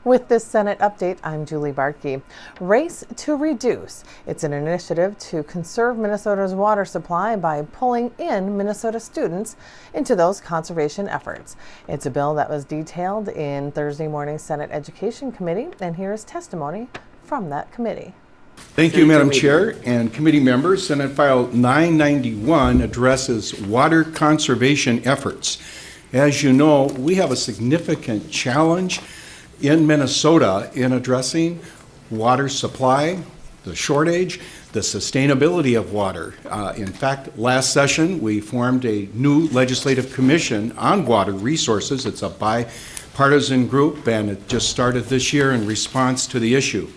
With this Senate update, I'm Julie Barkey. Race to Reduce. It's an initiative to conserve Minnesota's water supply by pulling in Minnesota students into those conservation efforts. It's a bill that was detailed in Thursday morning's Senate Education Committee, and here is testimony from that committee. Thank you, Madam Chair and committee members. Senate File 991 addresses water conservation efforts. As you know, we have a significant challenge in Minnesota in addressing water supply, the shortage, the sustainability of water. In fact, last session we formed a new legislative commission on water resources. It's a bipartisan group, and it just started this year in response to the issue.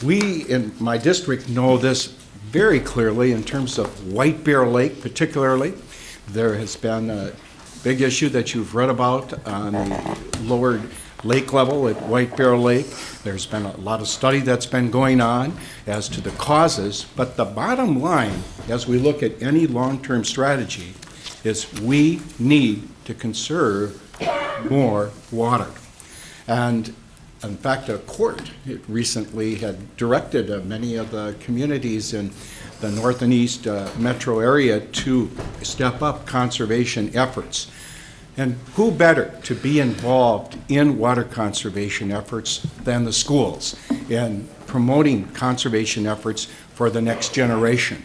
We in my district know this very clearly in terms of White Bear Lake particularly. There has been a big issue that you've read about on the lower lake level at White Bear Lake. There's been a lot of study that's been going on as to the causes, but the bottom line, as we look at any long-term strategy, is we need to conserve more water. And in fact, a court recently had directed many of the communities in the north and east metro area to step up conservation efforts. And who better to be involved in water conservation efforts than the schools in promoting conservation efforts for the next generation?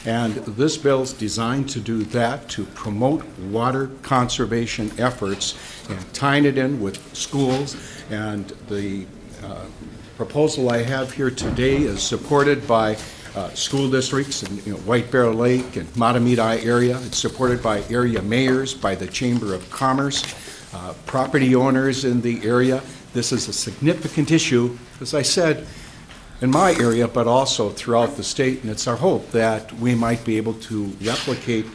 And this bill is designed to do that, to promote water conservation efforts and tying it in with schools. And the proposal I have here today is supported by school districts in White Bear Lake and Mahtomedi area. It's supported by area mayors, by the Chamber of Commerce, property owners in the area. This is a significant issue, as I said, in my area, but also throughout the state, and it's our hope that we might be able to replicate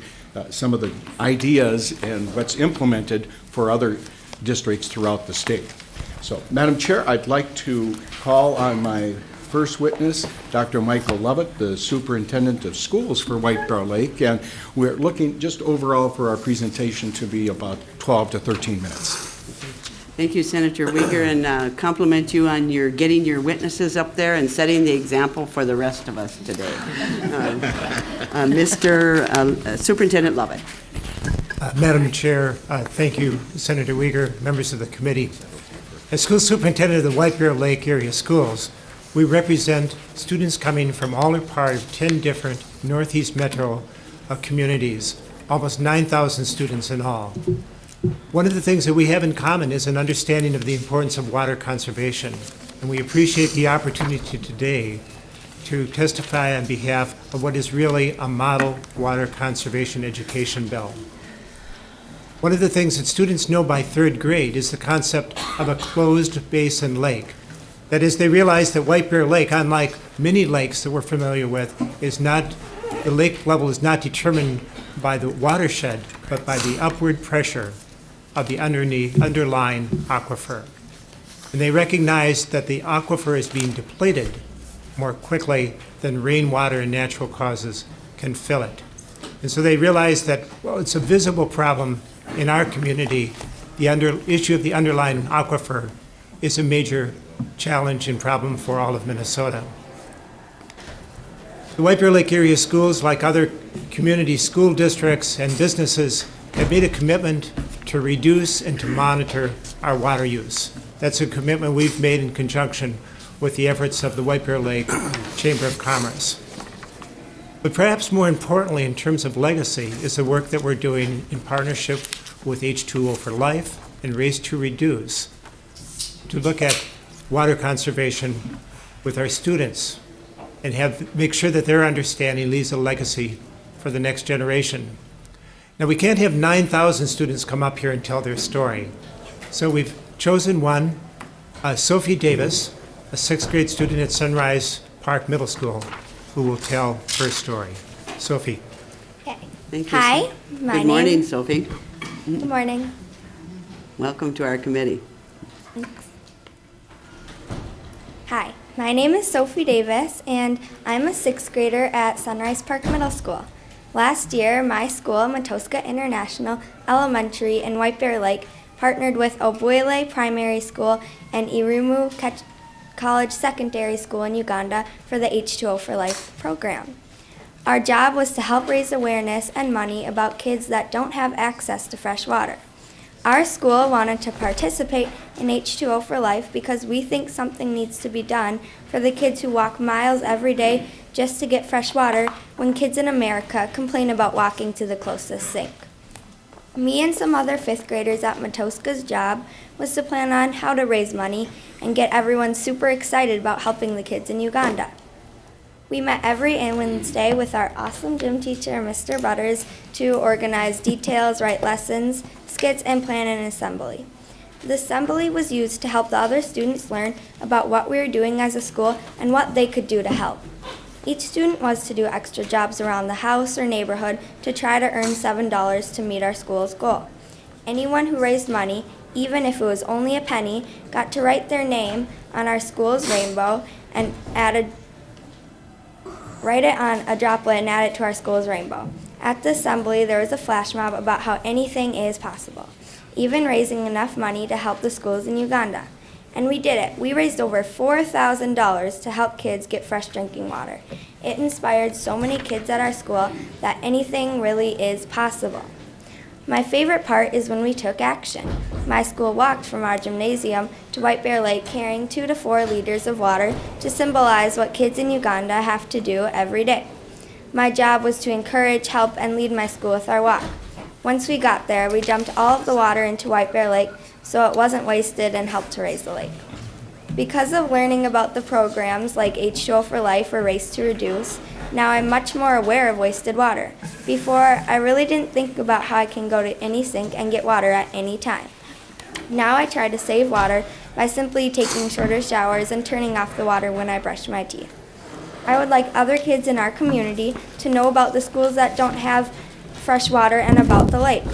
some of the ideas and what's implemented for other districts throughout the state. So, Madam Chair, I'd like to call on my first witness, Dr. Michael Lovett, the Superintendent of Schools for White Bear Lake, and we're looking just overall for our presentation to be about 12 to 13 minutes. Thank you, Senator Wiger, and compliment you on your getting your witnesses up there and setting the example for the rest of us today. Mr. Superintendent Lovett. Madam Chair, thank you, Senator Wiger, members of the committee. As school superintendent of the White Bear Lake area schools, we represent students coming from all or part of 10 different Northeast Metro communities, almost 9,000 students in all. One of the things that we have in common is an understanding of the importance of water conservation, and we appreciate the opportunity today to testify on behalf of what is really a model water conservation education bill. One of the things that students know by third grade is the concept of a closed basin lake. That is, they realize that White Bear Lake, unlike many lakes that we're familiar with, the lake level is not determined by the watershed, but by the upward pressure of the underlying aquifer. And they recognize that the aquifer is being depleted more quickly than rainwater and natural causes can fill it. And so they realize that, well, it's a visible problem in our community. The issue of the underlying aquifer is a major challenge and problem for all of Minnesota. The White Bear Lake area schools, like other community school districts and businesses, have made a commitment to reduce and to monitor our water use. That's a commitment we've made in conjunction with the efforts of the White Bear Lake Chamber of Commerce. But perhaps more importantly, in terms of legacy, is the work that we're doing in partnership with H2O for Life and Race to Reduce to look at water conservation with our students and make sure that their understanding leaves a legacy for the next generation. Now, we can't have 9,000 students come up here and tell their story. So we've chosen one, Sophie Davis, a 6th grade student at Sunrise Park Middle School, who will tell her story. Sophie. Okay. Thank you. Hi, my name. Good morning, Sophie. Good morning. Welcome to our committee. Thanks. Hi, my name is Sophie Davis, and I'm a 6th grader at Sunrise Park Middle School. Last year, my school, Matoska International Elementary in White Bear Lake, partnered with Obuele Primary School and Irimu College Secondary School in Uganda for the H2O for Life program. Our job was to help raise awareness and money about kids that don't have access to fresh water. Our school wanted to participate in H2O for Life because we think something needs to be done for the kids who walk miles every day just to get fresh water when kids in America complain about walking to the closest sink. Me and some other 5th graders at Matoska's job was to plan on how to raise money and get everyone super excited about helping the kids in Uganda. We met every Wednesday with our awesome gym teacher, Mr. Butters, to organize details, write lessons, skits, and plan an assembly. The assembly was used to help the other students learn about what we were doing as a school and what they could do to help. Each student was to do extra jobs around the house or neighborhood to try to earn $7 to meet our school's goal. Anyone who raised money, even if it was only a penny, got to write their name on our school's rainbow and write it on a droplet and add it to our school's rainbow. At the assembly, there was a flash mob about how anything is possible, even raising enough money to help the schools in Uganda. And we did it. We raised over $4,000 to help kids get fresh drinking water. It inspired so many kids at our school that anything really is possible. My favorite part is when we took action. My school walked from our gymnasium to White Bear Lake carrying 2 to 4 liters of water to symbolize what kids in Uganda have to do every day. My job was to encourage, help, and lead my school with our walk. Once we got there, we dumped all of the water into White Bear Lake so it wasn't wasted and helped to raise the lake. Because of learning about the programs like H2O for Life or Race to Reduce, now I'm much more aware of wasted water. Before, I really didn't think about how I can go to any sink and get water at any time. Now I try to save water by simply taking shorter showers and turning off the water when I brush my teeth. I would like other kids in our community to know about the schools that don't have fresh water and about the lake.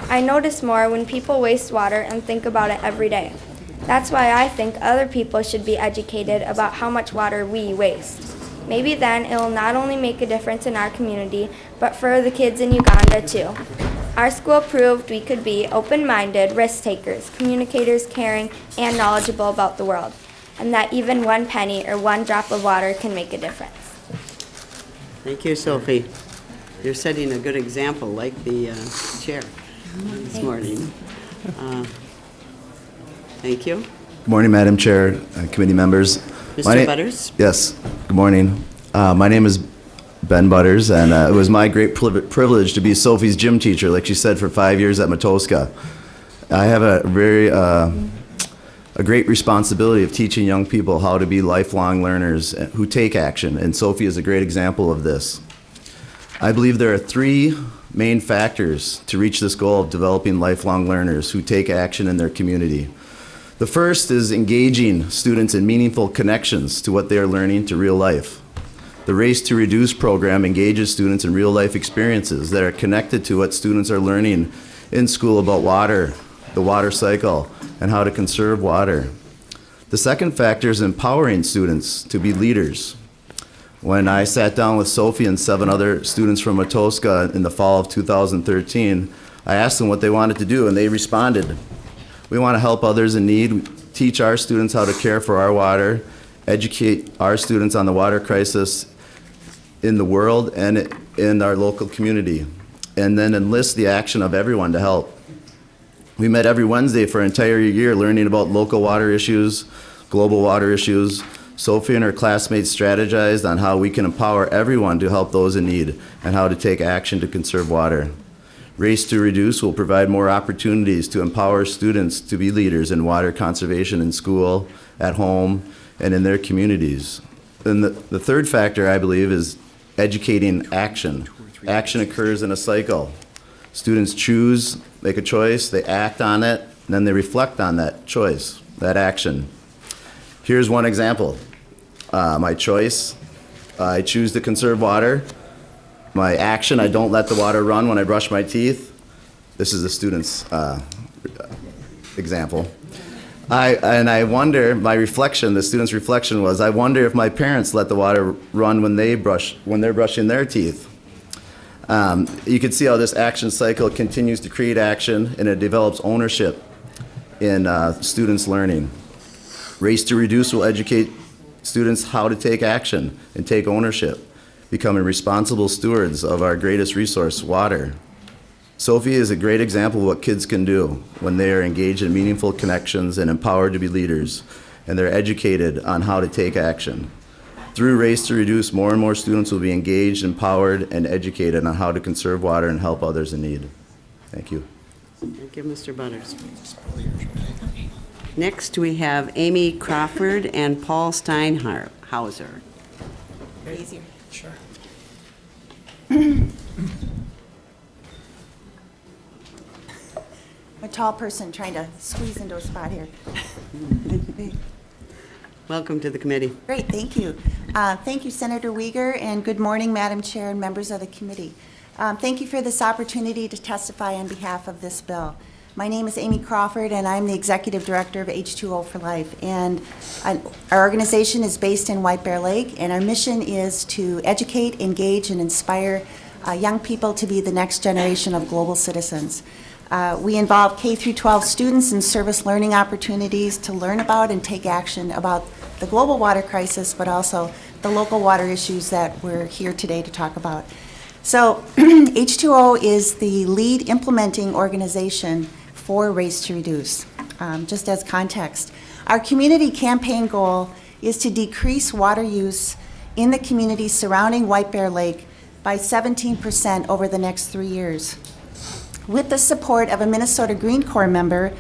I notice more when people waste water and think about it every day. That's why I think other people should be educated about how much water we waste. Maybe then it will not only make a difference in our community, but for the kids in Uganda too. Our school proved we could be open-minded, risk-takers, communicators, caring, and knowledgeable about the world, and that even one penny or one drop of water can make a difference. Thank you, Sophie. You're setting a good example, like the chair this morning. Thank you. Good morning, Madam Chair, committee members. Mr. Butters? Yes, good morning. My name is Ben Butters, and it was my great privilege to be Sophie's gym teacher, like she said, for 5 years at Matoska. I have a great responsibility of teaching young people how to be lifelong learners who take action, and Sophie is a great example of this. I believe there are 3 main factors to reach this goal of developing lifelong learners who take action in their community. The first is engaging students in meaningful connections to what they are learning to real life. The Race to Reduce program engages students in real life experiences that are connected to what students are learning in school about water, the water cycle, and how to conserve water. The second factor is empowering students to be leaders. When I sat down with Sophie and 7 other students from Matoska in the fall of 2013, I asked them what they wanted to do, and they responded. We want to help others in need, teach our students how to care for our water, educate our students on the water crisis in the world and in our local community, and then enlist the action of everyone to help. We met every Wednesday for an entire year learning about local water issues, global water issues. Sophie and her classmates strategized on how we can empower everyone to help those in need and how to take action to conserve water. Race to Reduce will provide more opportunities to empower students to be leaders in water conservation in school, at home, and in their communities. And the third factor, I believe, is educating action. Action occurs in a cycle. Students choose, make a choice, they act on it, and then they reflect on that choice, that action. Here's one example. My choice, I choose to conserve water. My action, I don't let the water run when I brush my teeth. This is a student's example. I wonder, my reflection, the student's reflection was, I wonder if my parents let the water run when they're brushing their teeth. You can see how this action cycle continues to create action, and it develops ownership in students' learning. Race to Reduce will educate students how to take action and take ownership, becoming responsible stewards of our greatest resource, water. Sophie is a great example of what kids can do when they are engaged in meaningful connections and empowered to be leaders, and they're educated on how to take action. Through Race to Reduce, more and more students will be engaged, empowered, and educated on how to conserve water and help others in need. Thank you. Thank you, Mr. Butters. Next, we have Amy Crawford and Paul Steinhauser. Easier. Sure. A tall person trying to squeeze into a spot here. Welcome to the committee. Great, thank you. Thank you, Senator Wiger, and good morning, Madam Chair and members of the committee. Thank you for this opportunity to testify on behalf of this bill. My name is Amy Crawford, and I'm the Executive Director of H2O for Life. And our organization is based in White Bear Lake, and our mission is to educate, engage, and inspire young people to be the next generation of global citizens. We involve K through 12 students in service learning opportunities to learn about and take action about the global water crisis, but also the local water issues that we're here today to talk about. So H2O is the lead implementing organization for Race to Reduce. Just as context, our community campaign goal is to decrease water use in the communities surrounding White Bear Lake by 17% over the next 3 years. With the support of a Minnesota Green Corps member,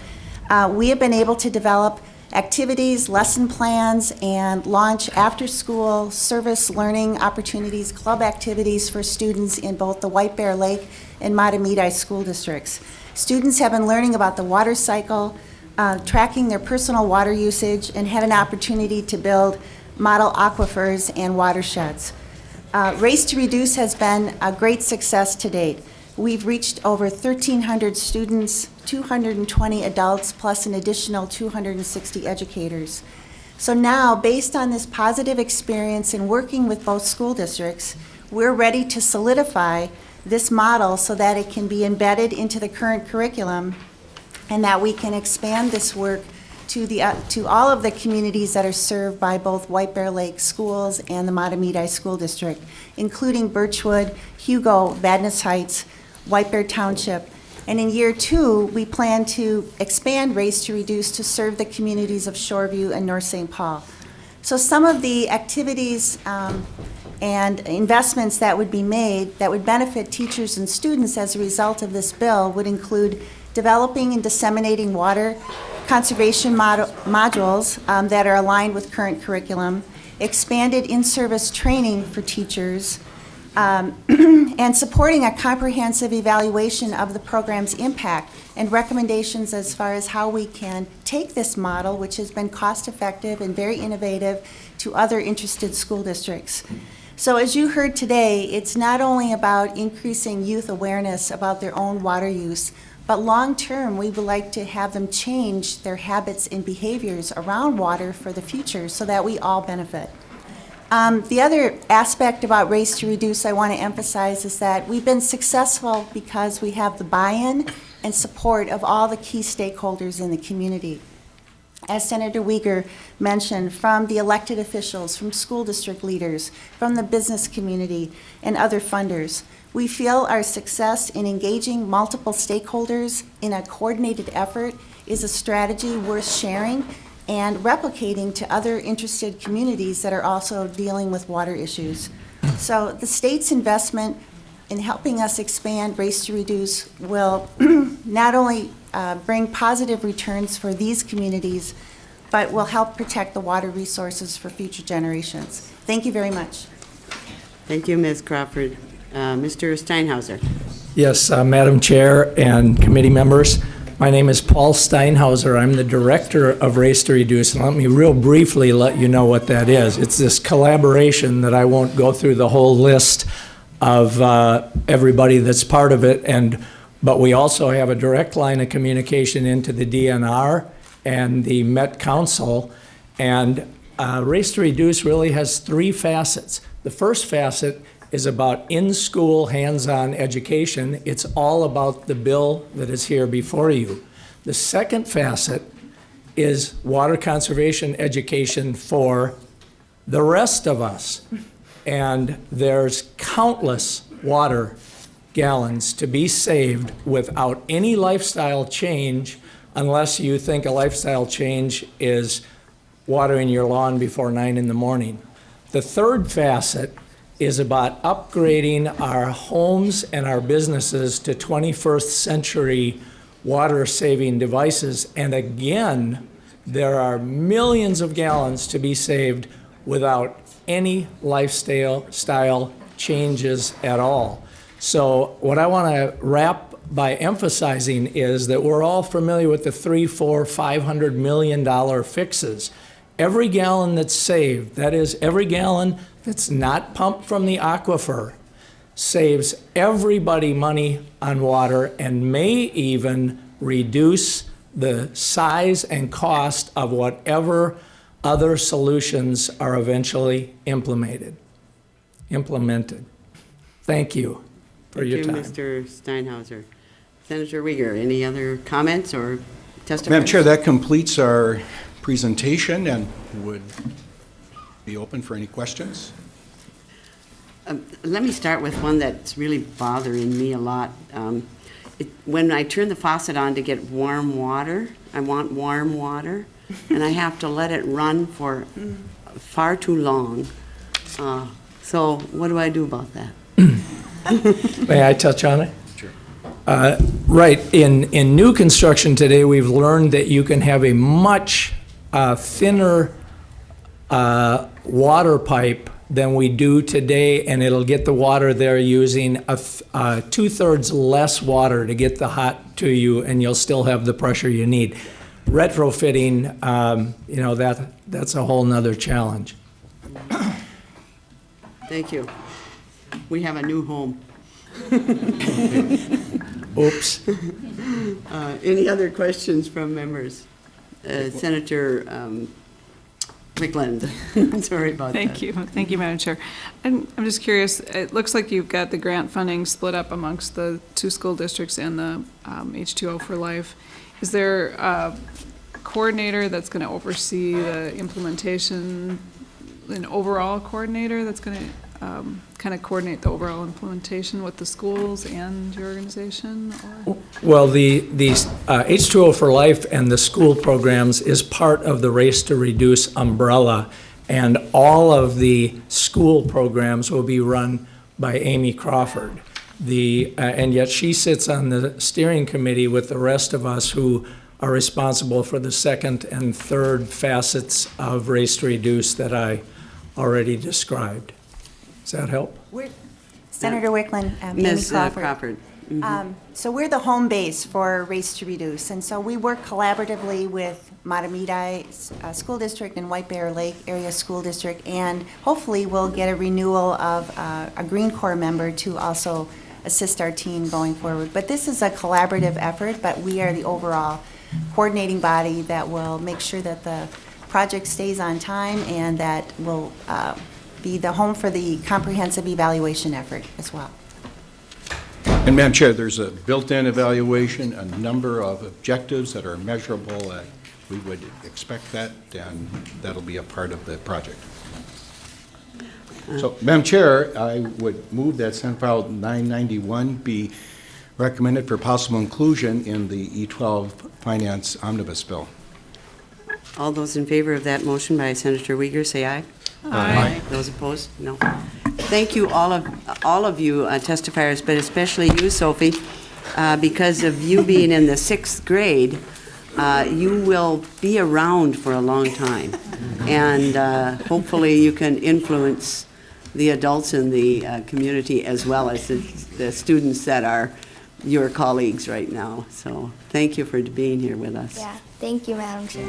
we have been able to develop activities, lesson plans, and launch after-school service learning opportunities, club activities for students in both the White Bear Lake and Mahtomedi school districts. Students have been learning about the water cycle, tracking their personal water usage, and had an opportunity to build model aquifers and watersheds. Race to Reduce has been a great success to date. We've reached over 1,300 students, 220 adults, plus an additional 260 educators. So now, based on this positive experience in working with both school districts, we're ready to solidify this model so that it can be embedded into the current curriculum and that we can expand this work to all of the communities that are served by both White Bear Lake schools and the Mahtomedi School District, including Birchwood, Hugo, Vadnais Heights, White Bear Township. And in year 2, we plan to expand Race to Reduce to serve the communities of Shoreview and North St. Paul. So some of the activities and investments that would be made that would benefit teachers and students as a result of this bill would include developing and disseminating water conservation modules that are aligned with current curriculum, expanded in-service training for teachers, and supporting a comprehensive evaluation of the program's impact and recommendations as far as how we can take this model, which has been cost-effective and very innovative, to other interested school districts. So as you heard today, it's not only about increasing youth awareness about their own water use, but long-term, we would like to have them change their habits and behaviors around water for the future so that we all benefit. The other aspect about Race to Reduce I want to emphasize is that we've been successful because we have the buy-in and support of all the key stakeholders in the community. As Senator Wiger mentioned, from the elected officials, from school district leaders, from the business community, and other funders. We feel our success in engaging multiple stakeholders in a coordinated effort is a strategy worth sharing and replicating to other interested communities that are also dealing with water issues. So the state's investment in helping us expand Race to Reduce will not only bring positive returns for these communities, but will help protect the water resources for future generations. Thank you very much. Thank you, Ms. Crawford. Mr. Steinhauser. Yes, Madam Chair and committee members, my name is Paul Steinhauser. I'm the director of Race to Reduce, and let me real briefly let you know what that is. It's this collaboration that I won't go through the whole list of everybody that's part of it, but we also have a direct line of communication into the DNR and the Met Council, and Race to Reduce really has 3 facets. The first facet is about in-school hands-on education. It's all about the bill that is here before you. The second facet is water conservation education for the rest of us. And there's countless water gallons to be saved without any lifestyle change, unless you think a lifestyle change is watering your lawn before 9 in the morning. The third facet is about upgrading our homes and our businesses to 21st century water-saving devices. And again, there are millions of gallons to be saved without any lifestyle changes at all. So what I want to wrap by emphasizing is that we're all familiar with the $300, $400, $500 million fixes. Every gallon that's saved, that is, every gallon that's not pumped from the aquifer, saves everybody money on water and may even reduce the size and cost of whatever other solutions are eventually implemented. Thank you for your time. Thank you, Mr. Steinhauser. Senator Wiger, any other comments or testimonies? Madam Chair, that completes our presentation and would be open for any questions. Let me start with one that's really bothering me a lot. When I turn the faucet on to get warm water, I want warm water, and I have to let it run for far too long. So what do I do about that? May I touch on it? Sure. Right. In new construction today, we've learned that you can have a much thinner water pipe than we do today, and it'll get the water there using 2/3 less water to get the hot to you, and you'll still have the pressure you need. Retrofitting, that's a whole nother challenge. Thank you. We have a new home. Oops. Any other questions from members? Senator McLeland. Sorry about that. Thank you. Thank you, Madam Chair. I'm just curious, it looks like you've got the grant funding split up amongst the 2 school districts and the H2O for Life. Is there a coordinator that's going to oversee the implementation, an overall coordinator that's going to kind of coordinate the overall implementation with the schools and your organization? Or? Well, the H2O for Life and the school programs is part of the Race to Reduce umbrella, and all of the school programs will be run by Amy Crawford. And yet she sits on the steering committee with the rest of us who are responsible for the second and third facets of Race to Reduce that I already described. Does that help? Senator Wickland, Amy Ms. Crawford. Crawford. Mm-hmm. So we're the home base for Race to Reduce, and so we work collaboratively with Mahtomedi School District and White Bear Lake Area School District, and hopefully we'll get a renewal of a Green Corps member to also assist our team going forward. But this is a collaborative effort, but we are the overall coordinating body that will make sure that the project stays on time and that will be the home for the comprehensive evaluation effort as well. And Madam Chair, there's a built-in evaluation, a number of objectives that are measurable. We would expect that, and that'll be a part of the project. So, Madam Chair, I would move that Senate File 991 be recommended for possible inclusion in the E12 Finance Omnibus Bill. All those in favor of that motion by Senator Wiger, say aye. Aye. Those opposed? No. Thank you, all of you testifiers, but especially you, Sophie, because of you being in the 6th grade, you will be around for a long time. And hopefully you can influence the adults in the community as well as the students that are your colleagues right now. So thank you for being here with us. Yeah, thank you, Madam Chair.